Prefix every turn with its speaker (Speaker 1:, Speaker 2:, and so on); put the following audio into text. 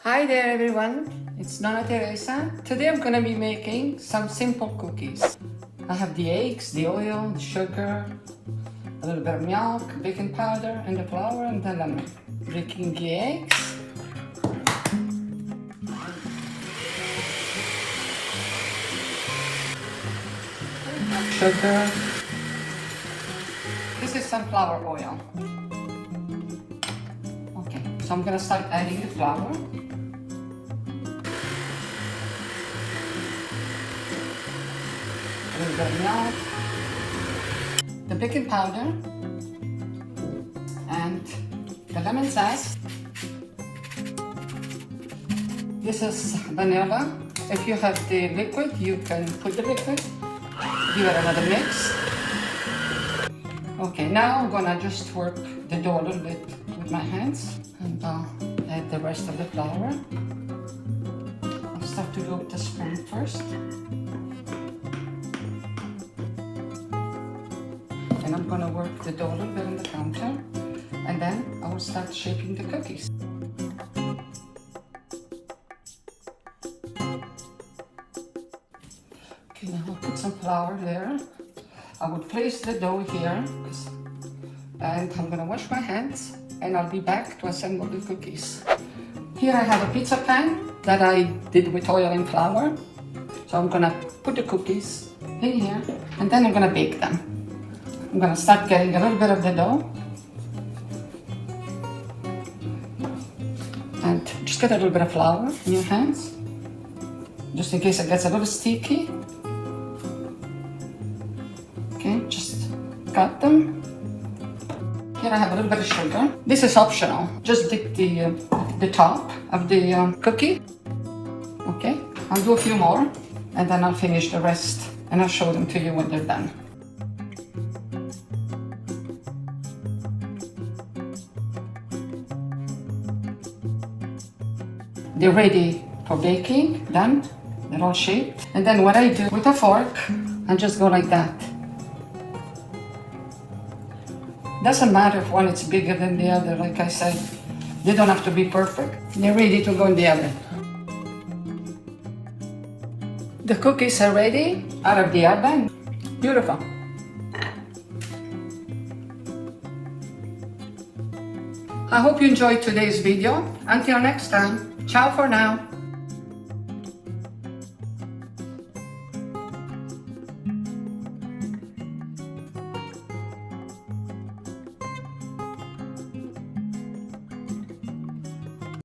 Speaker 1: Hi there everyone, it's Nonna Teresa. Today I'm going to be making some simple cookies. I have the eggs, the oil, the sugar, a little bit of milk, baking powder, and the flour, and then I'm breaking the eggs. Sugar. This is sunflower oil. Okay, so I'm going to start adding the flour. A little bit of milk, the baking powder, and the lemon zest. This is vanilla. If you have the liquid, you can put the liquid. Give it another mix. Okay, now I'm gonna just work the dough a little bit with my hands, and I'll add the rest of the flour. I'll start to do it with the spoon first. And I'm gonna work the dough a little bit on the counter, and then I will start shaping the cookies. Okay, now I'll put some flour there. I will place the dough here, and I'm gonna wash my hands, and I'll be back to assemble the cookies. Here I have a pizza pan that I did with oil and flour. So I'm gonna put the cookies in here, and then I'm gonna bake them. I'm gonna start getting a little bit of the dough. And just get a little bit of flour in your hands, just in case it gets a little sticky. Okay, just cut them. Here I have a little bit of sugar. This is optional. Just dip the top of the cookie. Okay, I'll do a few more, and then I'll finish the rest, and I'll show them to you when they're done. They're ready for baking, done. They're all shaped. And then what I do with a fork, I just go like that. Doesn't matter if one is bigger than the other, like I said. They don't have to be perfect. They're ready to go in the oven. The cookies are ready out of the oven. Beautiful. I hope you enjoyed today's video. Until next time, ciao for now.